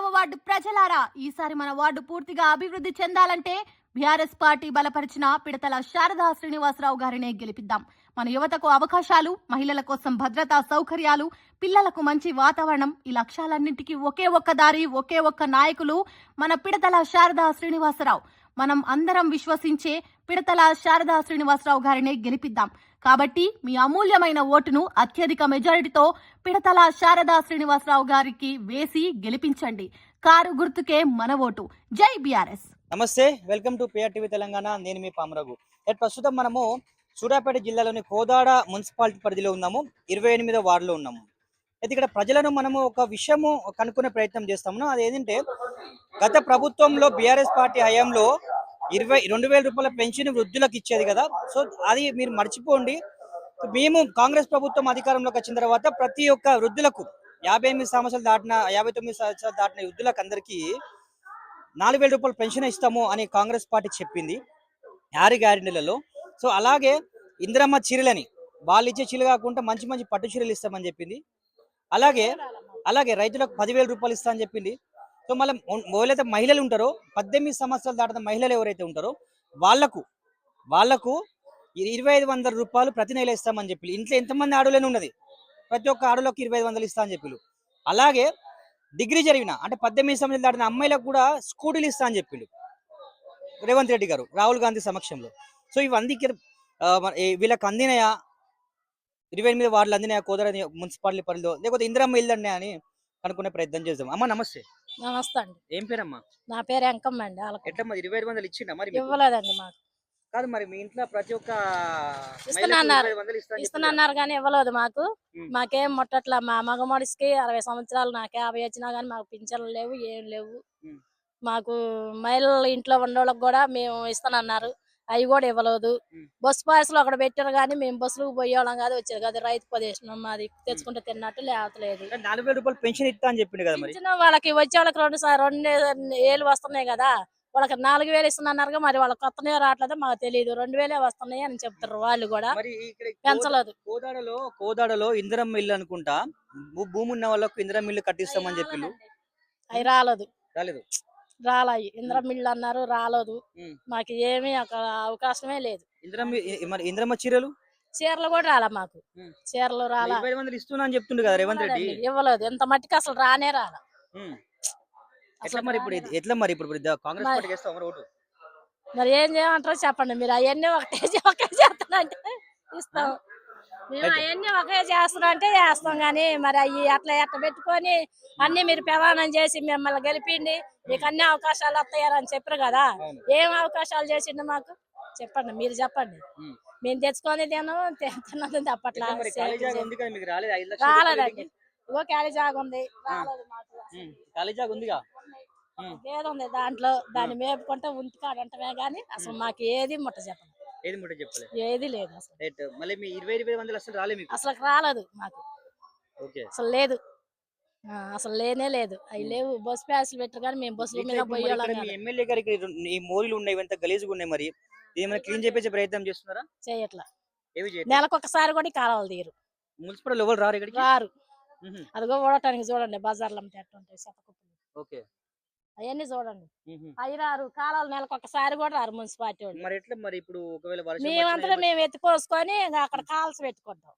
9వ ward ప్రజలారా, ఈసారి మన వార్డు పూర్తిగా అభివృద్ధి చెందాలంటే బీఆర్ఎస్ పార్టీ బలపరిచిన పిడతల శారదా శ్రీనివాసరావు గారినే గెలిపిద్దాం. మన యువతకు అవకాశాలు, మహిళల కోసం భద్రతా సౌకర్యాలు, పిల్లలకు మంచి వాతావరణం, ఈ లక్ష్యాలన్నింటికీ ఒకే ఒక్క దారి, ఒకే ఒక్క నాయకులు మన పిడతల శారదా శ్రీనివాసరావు. మనం అందరం విశ్వసించే పిడతల శారదా శ్రీనివాసరావు గారినే గెలిపిద్దాం. కాబట్టి మీ అమూల్యమైన ఓటును అత్యధిక మెజారిటీతో పిడతల శారదా శ్రీనివాసరావు గారికి వేసి గెలిపించండి. కారు గుర్తుకే మన ఓటు. జై బీఆర్ఎస్. నమస్తే, welcome to PR TV Telangana. నేను మీ పామరఘు. ప్రస్తుతం మనము సూర్యాపేట జిల్లాలోని కోదాడ మున్సిపాలిటీ పరిధిలో ఉన్నాము. 28వ వార్డులో ఉన్నాము. అయితే ఇక్కడ ప్రజలను మనము ఒక విషయము కనుక్కునే ప్రయత్నం చేస్తాము. అదేంటంటే, గత ప్రభుత్వంలో బీఆర్ఎస్ పార్టీ హయాంలో 2,000 రూపాయల పెన్షన్ వృద్ధులకు ఇచ్చేది కదా. సో అది మీరు మర్చిపోండి. మేము కాంగ్రెస్ ప్రభుత్వం అధికారంలోకి వచ్చిన తర్వాత ప్రతి ఒక్క వృద్ధులకు 59 సంవత్సరాలు దాటిన 59 సంవత్సరాలు దాటిన వృద్ధులకు అందరికీ 4,000 రూపాయలు పెన్షన్ ఇస్తాము అని కాంగ్రెస్ పార్టీ చెప్పింది 6 గ్యారెంటీలలో. సో అలాగే ఇందిరమ్మ చీరలని వాళ్ళు ఇచ్చే చీరలు కాకుండా మంచి మంచి పట్టు చీరలు ఇస్తామని చెప్పింది. అలాగే రైతులకు 10,000 రూపాయలు ఇస్తా అని చెప్పింది. సో మళ్ళీ ఎవరైతే మహిళలు ఉంటారో 18 సంవత్సరాలు దాటిన మహిళలు ఎవరైతే ఉంటారో వాళ్ళకు 2,500 రూపాయలు ప్రతి నెల ఇస్తామని చెప్పి, ఇంట్లో ఎంతమంది ఆడోళ్ళని ఉన్నది ప్రతి ఒక్క ఆడోళ్ళకి 2,500 ఇస్తా అని చెప్పి. అలాగే డిగ్రీ జరిగిన అంటే 18 సంవత్సరాలు దాటిన అమ్మాయిలకు కూడా స్కూటీలు ఇస్తా అని చెప్పిండు రేవంత్ రెడ్డి గారు రాహుల్ గాంధీ సమక్షంలో. సో ఇవన్నీ వీళ్ళకి అందినాయా? 28 వార్డులు అందినాయా కోదాడ మున్సిపాలిటీ పరిధిలో, లేకపోతే ఇందిరమ్మ ఇల్లు అన్నాయా అని కనుక్కునే ప్రయత్నం చేద్దాం. అమ్మ నమస్తే. నమస్తే అండి. ఏం పేరమ్మా? నా పేరు ఎంకమ్మ అండి. ఎట్లా మరి 2,500 ఇచ్చిండా? మరి మీకు ఇవ్వలేదండి మాకు. కాదు, మరి మీ ఇంట్లో ప్రతి ఒక్క ఇస్తున్నారు కానీ ఇవ్వలేదు మాకు. మాకేం ముట్టట్లా. మా మగ మనిషికి 60 సంవత్సరాలు, నాకు 50 వచ్చినా కానీ మాకు పింఛన్లు లేవు, ఏం లేవు. మాకు మహిళలు ఇంట్లో ఉన్నోళ్ళకి కూడా మేము ఇస్తానన్నారు, అవి కూడా ఇవ్వలేదు. బస్సు పాసులు అక్కడ పెట్టారు కానీ మేము బస్సులకు పోయేవాళ్ళం కాదు, వచ్చేది కాదు. రైతు ప్రదేశం మాది, తెచ్చుకుంటే తిన్నట్టు లేవట్లేదు. 4,000 రూపాయలు పెన్షన్ ఇస్తా అని చెప్పిండు కదా. మరి వాళ్ళకి వచ్చే వాళ్ళకి 2 ఏళ్ళు వస్తున్నాయి కదా, వాళ్ళకి 4,000 ఇస్తున్నారు. మరి వాళ్ళకి కొత్తనే రావట్లేదు, మాకు తెలియదు. 2,000 వస్తున్నాయి అని చెప్తారు వాళ్ళు కూడా. పెంచలేదు. కోదాడలో ఇందిరమ్మ ఇల్లు అనుకుంటా, భూమి ఉన్న వాళ్ళకు ఇందిరమ్మ ఇల్లు కట్టిస్తామని చెప్పిండు. అవి రాలేదు. ఇందిరమ్మ ఇల్లు అన్నారు, రాలేదు. మాకు ఏమీ అక్కడ అవకాశమే లేదు. ఇందిరమ్మ చీరలు కూడా రాలా మాకు. చీరలు రాలా. 2,500 ఇస్తున్నా అని చెప్తుండు కదా రేవంత్ రెడ్డి. ఇవ్వలేదు. ఇంత మట్టికి అసలు రానే రాలా. ఎట్లా మరి ఇప్పుడు కాంగ్రెస్ పార్టీకి వేస్తాం ఓటు? మరి ఏం చేయమంటారో చెప్పండి మీరు. అవన్నీ ఒకే చేస్తానంటే ఇస్తాం. మేము అవన్నీ ఒకే చేస్తానంటే చేస్తాం. కానీ మరి అవి అట్లా పెట్టుకొని అన్ని మీరు ప్రమాణం చేసి మిమ్మల్ని గెలిపిండి, మీకు అన్ని అవకాశాలు వస్తాయని చెప్పారు కదా. ఏం అవకాశాలు చేసిండు మాకు చెప్పండి, మీరు చెప్పండి. మేము తెచ్చుకొని తిన్నది తప్పట్లా. రాలేదండి. ఇగో ఖాళీ జాగా ఉంది, రాలేదు మాకు. లేదుంది దాంట్లో, దాన్ని మేపుకుంటే ఉంటికాడంటమే గానీ అసలు మాకు ఏది ముట్ట చెప్పండి. ఏది లేదు అసలు రాలేదు మాకు. అసలు లేదు, అసలు లేనే లేదు. అవి లేవు. బస్సు ప్యాసులు పెట్టరు కానీ మేము బస్సుల మీద పోయేవాళ్ళం. ఎమ్మెల్యే గారికి ఈ మోరీలు ఉన్నాయి, ఎంత గలీజుగా ఉన్నాయి. మరి ఏమైనా క్లీన్ చేసే ప్రయత్నం చేస్తున్నారా? చేయట్లా. నెలకొకసారి కూడా కాలువలు తీరు. మున్సిపల్ ఎవరు రారు. అదిగో ఓడటానికి చూడండి, బజార్లో ఉంటాయి చెత్తకుప్పలు, అవన్నీ చూడండి. అవి రారు. కాలాలు నెలకొకసారి కూడా రారు మున్సిపాలిటీ వాళ్ళు. మరి ఎట్లా మరి ఇప్పుడు ఒకవేళ మేమంతా మేము ఎత్తుకోసుకొని అక్కడ కాల్స్ పెట్టుకుంటాం.